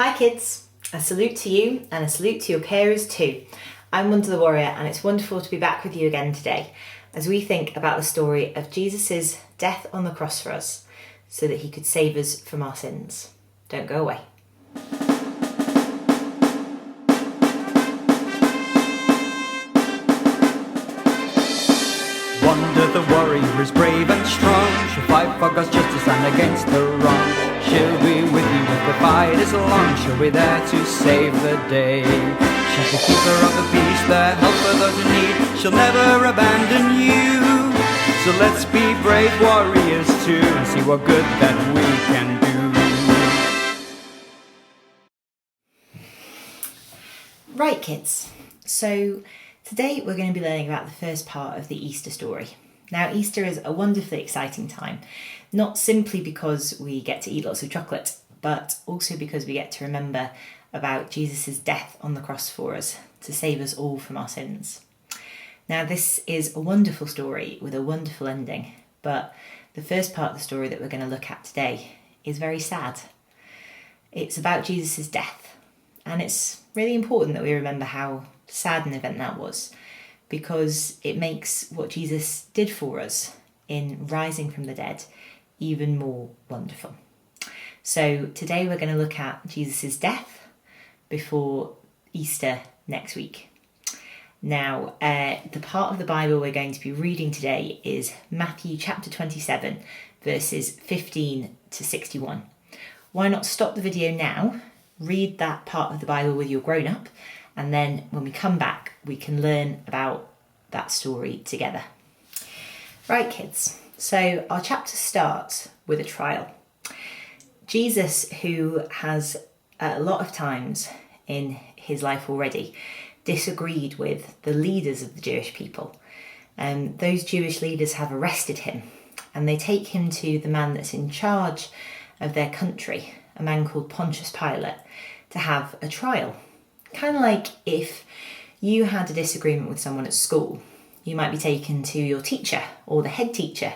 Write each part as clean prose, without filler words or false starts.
Hi kids, a salute to you and a salute to your carers too. I'm Wanda the Warrior and it's wonderful to be back with you again today as we think about the story of Jesus' death on the cross for us so that he could save us from our sins. Don't go away. Wanda the warrior is brave and strong. She'll fight for God's justice and against the wrong. She'll be with you if the fight is long. She'll be there to save the day. She's the keeper of the peace, the help for those in need. She'll never abandon you. So let's be brave warriors too and see what good that we can do. Right kids, so today we're going to be learning about the first part of the Easter story. Now Easter is a wonderfully exciting time, not simply because we get to eat lots of chocolate, but also because we get to remember about Jesus' death on the cross for us to save us all from our sins. Now this is a wonderful story with a wonderful ending, but the first part of the story that we're going to look at today is very sad. It's about Jesus' death, and it's really important that we remember how sad an event that was, because it makes what Jesus did for us in rising from the dead even more wonderful. So today we're going to look at Jesus' death before Easter next week. Now, the part of the Bible we're going to be reading today is Matthew chapter 27, verses 15 to 61. Why not stop the video now, read that part of the Bible with your grown-up, and then when we come back, we can learn about that story together. Right, kids. So our chapter starts with a trial. Jesus, who has a lot of times in his life already disagreed with the leaders of the Jewish people, those Jewish leaders have arrested him and they take him to the man that's in charge of their country, a man called Pontius Pilate, to have a trial. Kind of like if you had a disagreement with someone at school, you might be taken to your teacher or the head teacher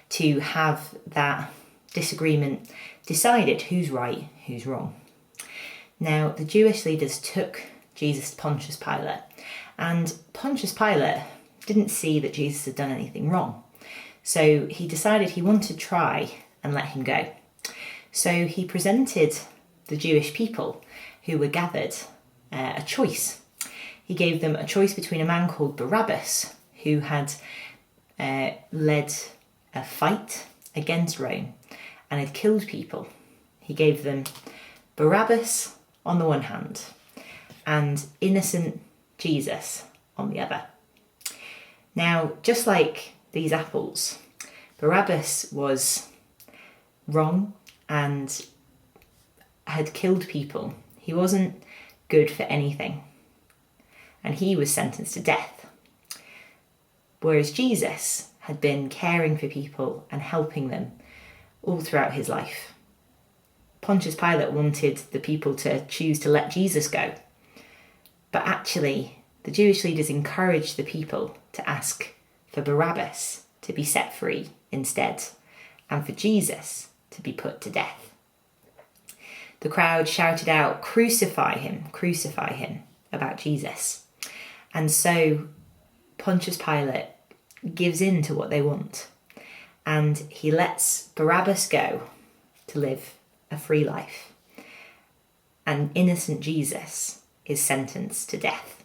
to have that disagreement decided, who's right, who's wrong. Now, the Jewish leaders took Jesus to Pontius Pilate, and Pontius Pilate didn't see that Jesus had done anything wrong. So he decided he wanted to try and let him go. So he presented the Jewish people who were gathered a choice. He gave them a choice between a man called Barabbas, who had led a fight against Rome and had killed people. He gave them Barabbas on the one hand and innocent Jesus on the other. Now, just like these apples, Barabbas was wrong and had killed people. He wasn't good for anything, and he was sentenced to death. Whereas Jesus had been caring for people and helping them all throughout his life. Pontius Pilate wanted the people to choose to let Jesus go, but actually the Jewish leaders encouraged the people to ask for Barabbas to be set free instead, and for Jesus to be put to death. The crowd shouted out, crucify him, about Jesus. And so Pontius Pilate gives in to what they want, and he lets Barabbas go to live a free life. And innocent Jesus is sentenced to death.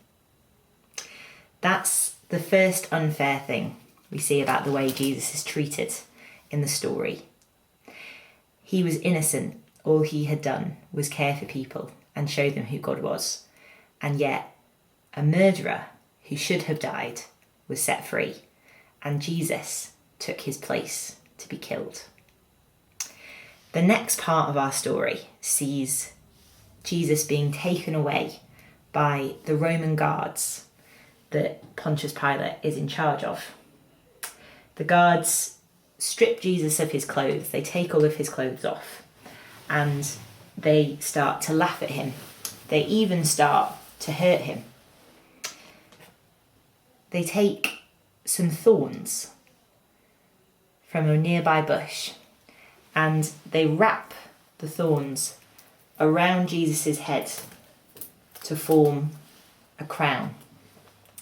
That's the first unfair thing we see about the way Jesus is treated in the story. He was innocent. All he had done was care for people and show them who God was. And yet, a murderer who should have died was set free, and Jesus took his place to be killed. The next part of our story sees Jesus being taken away by the Roman guards that Pontius Pilate is in charge of. The guards strip Jesus of his clothes. They take all of his clothes off and they start to laugh at him. They even start to hurt him. They take some thorns from a nearby bush and they wrap the thorns around Jesus' head to form a crown.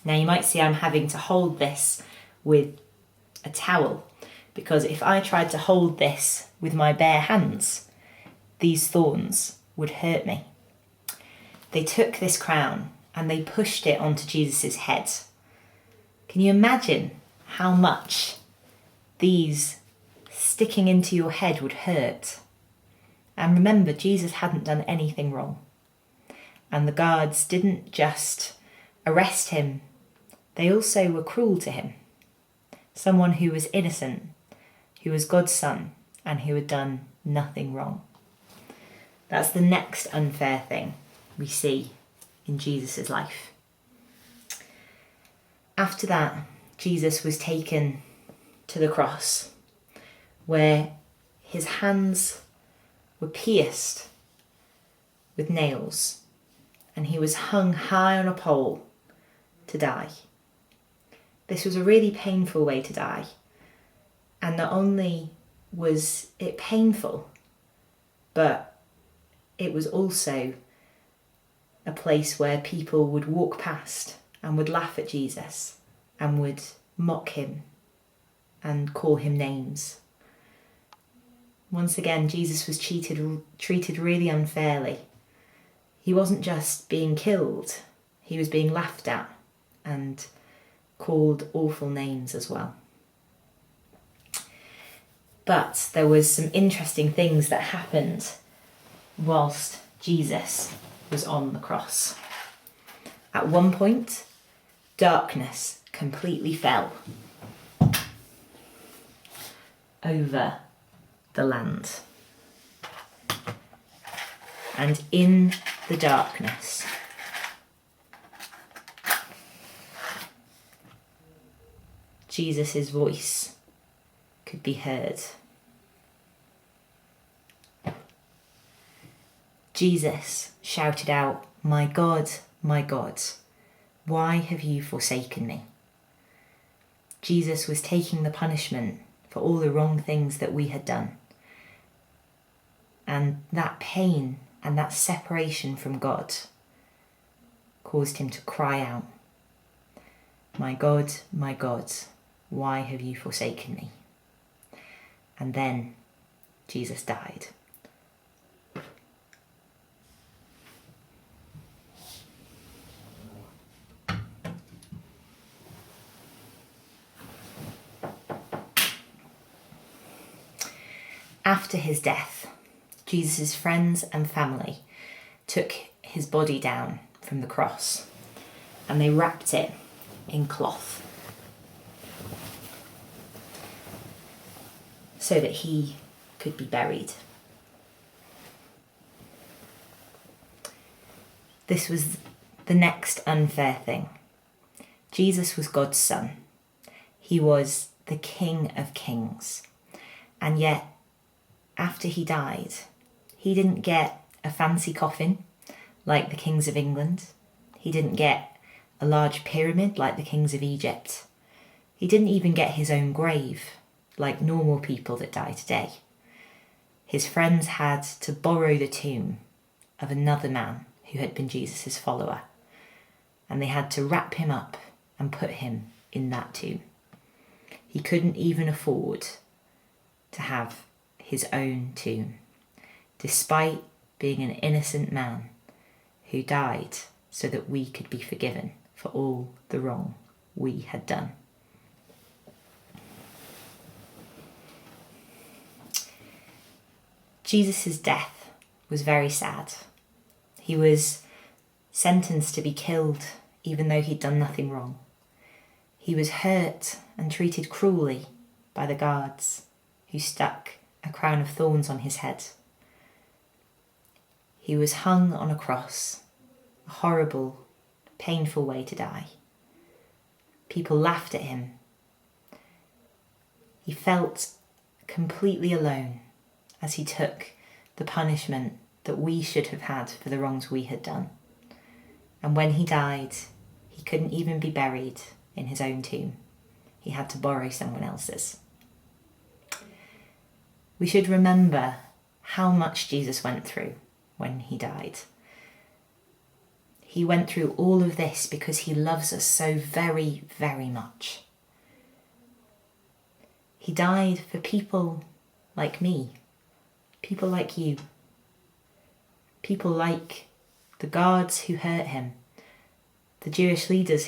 Now you might see I'm having to hold this with a towel, because if I tried to hold this with my bare hands, these thorns would hurt me. They took this crown and they pushed it onto Jesus' head. Can you imagine how much these sticking into your head would hurt? And remember, Jesus hadn't done anything wrong. And the guards didn't just arrest him, they also were cruel to him. Someone who was innocent, who was God's son, and who had done nothing wrong. That's the next unfair thing we see in Jesus' life. After that, Jesus was taken to the cross, where his hands were pierced with nails, and he was hung high on a pole to die. This was a really painful way to die, and not only was it painful, but it was also a place where people would walk past and would laugh at Jesus and would mock him and call him names. Once again, Jesus was treated really unfairly. He wasn't just being killed, he was being laughed at and called awful names as well. But there was some interesting things that happened whilst Jesus was on the cross. At one point, darkness completely fell over the land. And in the darkness, Jesus' voice could be heard. Jesus shouted out, my God, why have you forsaken me?" Jesus was taking the punishment for all the wrong things that we had done. And that pain and that separation from God caused him to cry out, my God, why have you forsaken me?" And then Jesus died. After his death, Jesus' friends and family took his body down from the cross and they wrapped it in cloth so that he could be buried. This was the next unfair thing. Jesus was God's son. He was the King of Kings. And yet, after he died, he didn't get a fancy coffin like the kings of England. He didn't get a large pyramid like the kings of Egypt. He didn't even get his own grave like normal people that die today. His friends had to borrow the tomb of another man who had been Jesus' follower, and they had to wrap him up and put him in that tomb. He couldn't even afford to have his own tomb, despite being an innocent man who died so that we could be forgiven for all the wrong we had done. Jesus' death was very sad. He was sentenced to be killed even though he'd done nothing wrong. He was hurt and treated cruelly by the guards who stuck a crown of thorns on his head. He was hung on a cross, a horrible, painful way to die. People laughed at him. He felt completely alone as he took the punishment that we should have had for the wrongs we had done. And when he died, he couldn't even be buried in his own tomb. He had to borrow someone else's. We should remember how much Jesus went through when he died. He went through all of this because he loves us so very, very much. He died for people like me, people like you, people like the guards who hurt him, the Jewish leaders